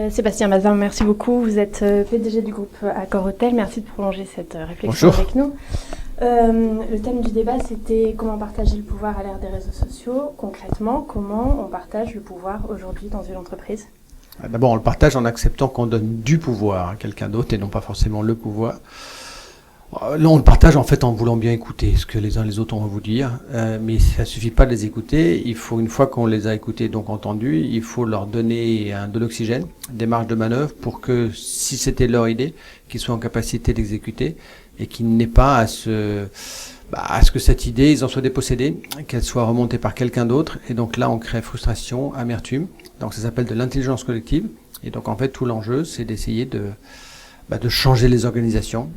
Sébastien Bazin, merci beaucoup. Vous êtes PDG du groupe Accor Hôtel. Merci de prolonger cette réflexion Bonjour. avec nous. Le thème du débat, c'était comment partager le pouvoir à l'ère des réseaux sociaux. Concrètement, comment on partage le pouvoir aujourd'hui dans une entreprise ? D'abord, on le partage en acceptant qu'on donne du pouvoir à quelqu'un d'autre et non pas forcément le pouvoir. Là, on le partage en fait en voulant bien écouter ce que les uns et les autres ont à vous dire, mais ça suffit pas de les écouter. Il faut, une fois qu'on les a écoutés, donc entendus, il faut leur donner de l'oxygène, des marges de manœuvre pour que, si c'était leur idée, qu'ils soient en capacité d'exécuter et qu'ils n'aient pas à ce que cette idée, ils en soient dépossédés, qu'elle soit remontée par quelqu'un d'autre. Et donc là, on crée frustration, amertume. Donc ça s'appelle de l'intelligence collective. Et donc en fait, tout l'enjeu, c'est d'essayer de changer les organisations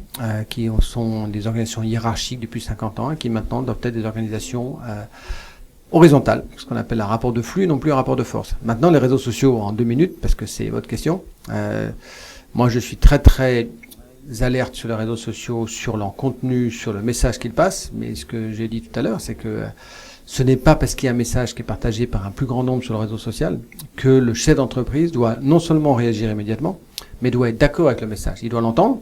qui sont des organisations hiérarchiques depuis 50 ans et qui maintenant doivent être des organisations horizontales, ce qu'on appelle un rapport de flux, non plus un rapport de force. Maintenant, les réseaux sociaux, en 2 minutes, parce que c'est votre question, moi je suis très très alerte sur les réseaux sociaux, sur leur contenu, sur le message qu'ils passent, mais ce que j'ai dit tout à l'heure, c'est que ce n'est pas parce qu'il y a un message qui est partagé par un plus grand nombre sur le réseau social que le chef d'entreprise doit non seulement réagir immédiatement, mais doit être d'accord avec le message. Il doit l'entendre,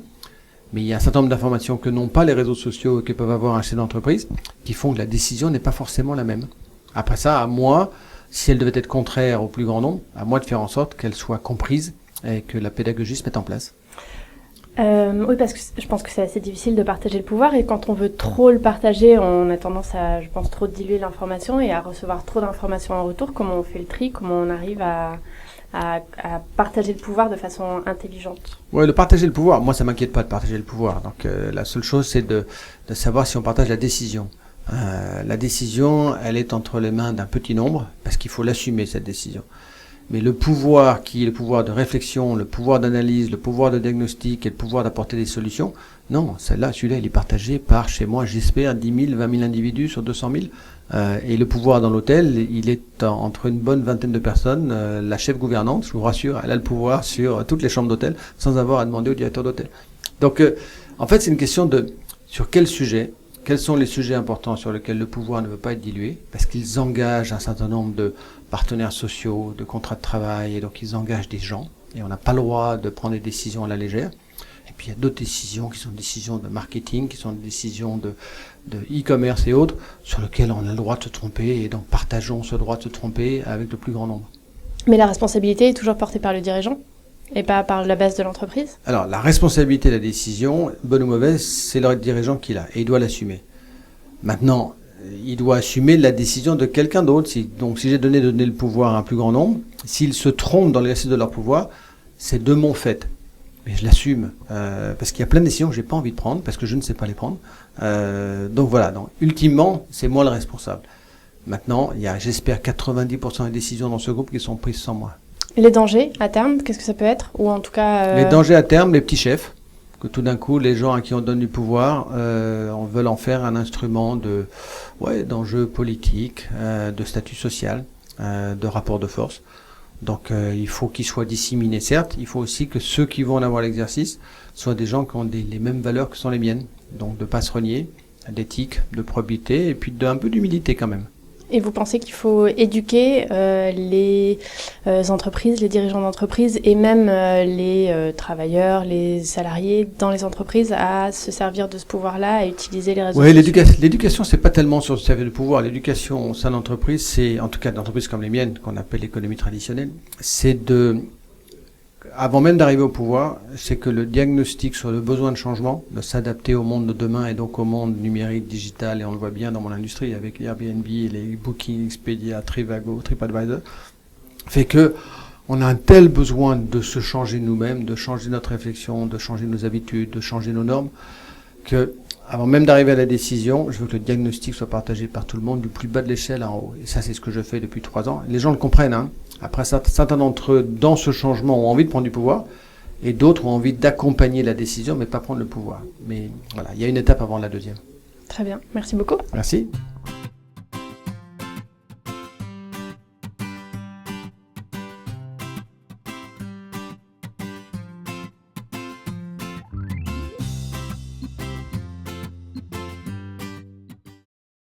mais il y a un certain nombre d'informations que n'ont pas les réseaux sociaux et que peuvent avoir un chef d'entreprise qui font que la décision n'est pas forcément la même. Après ça, à moi, si elle devait être contraire au plus grand nombre, à moi de faire en sorte qu'elle soit comprise et que la pédagogie se mette en place. Oui, parce que je pense que c'est assez difficile de partager le pouvoir et quand on veut trop le partager, on a tendance à, je pense, trop diluer l'information et à recevoir trop d'informations en retour. Comment on fait le tri ? Comment on arrive à partager le pouvoir de façon intelligente ? Oui, de partager le pouvoir. Moi, ça m'inquiète pas de partager le pouvoir. Donc, la seule chose, c'est de savoir si on partage la décision. La décision, elle est entre les mains d'un petit nombre parce qu'il faut l'assumer, cette décision. Mais le pouvoir qui est le pouvoir de réflexion, le pouvoir d'analyse, le pouvoir de diagnostic et le pouvoir d'apporter des solutions, non, celui-là, il est partagé par, chez moi, j'espère, 10 000, 20 000 individus sur 200 000. Et le pouvoir dans l'hôtel, il est entre une bonne vingtaine de personnes. La chef gouvernante, je vous rassure, elle a le pouvoir sur toutes les chambres d'hôtel sans avoir à demander au directeur d'hôtel. Donc, en fait, c'est une question sur quel sujet, quels sont les sujets importants sur lesquels le pouvoir ne veut pas être dilué, parce qu'ils engagent un certain nombre de partenaires sociaux, de contrats de travail, et donc ils engagent des gens, et on n'a pas le droit de prendre des décisions à la légère. Et puis il y a d'autres décisions qui sont des décisions de marketing, qui sont des décisions de e-commerce et autres, sur lesquelles on a le droit de se tromper, et donc partageons ce droit de se tromper avec le plus grand nombre. Mais la responsabilité est toujours portée par le dirigeant et pas par la base de l'entreprise ? Alors, la responsabilité de la décision, bonne ou mauvaise, c'est le dirigeant qui l'a, et il doit l'assumer. Maintenant, il doit assumer la décision de quelqu'un d'autre. Donc, si j'ai donné le pouvoir à un plus grand nombre, s'ils se trompent dans l'exercice de leur pouvoir, c'est de mon fait. Mais je l'assume, parce qu'il y a plein de décisions que j'ai pas envie de prendre, parce que je ne sais pas les prendre. Donc voilà, ultimement, c'est moi le responsable. Maintenant, il y a, j'espère, 90% des décisions dans ce groupe qui sont prises sans moi. Les dangers, à terme, qu'est-ce que ça peut être ? Ou en tout cas... Les dangers à terme, les petits chefs. Que tout d'un coup, les gens à qui on donne du pouvoir, on veut en faire un instrument d'enjeux politiques, de statut social, de rapport de force. Donc il faut qu'ils soient disséminés, certes. Il faut aussi que ceux qui vont en avoir l'exercice soient des gens qui ont les mêmes valeurs que sont les miennes. Donc de pas se renier, d'éthique, de probité et puis un peu d'humilité quand même. Et vous pensez qu'il faut éduquer les entreprises, les dirigeants d'entreprises et même les travailleurs, les salariés dans les entreprises à se servir de ce pouvoir-là, à utiliser les réseaux sociaux ? Oui, l'éducation, c'est pas tellement sur le servir de pouvoir. L'éducation au sein d'entreprise, c'est, en tout cas d'entreprises comme les miennes, qu'on appelle l'économie traditionnelle, c'est avant même d'arriver au pouvoir, c'est que le diagnostic sur le besoin de changement, de s'adapter au monde de demain et donc au monde numérique, digital, et on le voit bien dans mon industrie avec Airbnb, les Booking, Expedia, Trivago, TripAdvisor, fait que on a un tel besoin de se changer nous-mêmes, de changer notre réflexion, de changer nos habitudes, de changer nos normes, que avant même d'arriver à la décision, je veux que le diagnostic soit partagé par tout le monde, du plus bas de l'échelle en haut. Et ça, c'est ce que je fais depuis 3 ans. Les gens le comprennent, hein. Après, certains d'entre eux, dans ce changement, ont envie de prendre du pouvoir, et d'autres ont envie d'accompagner la décision, mais pas prendre le pouvoir. Mais voilà, il y a une étape avant la deuxième. Très bien, merci beaucoup. Merci.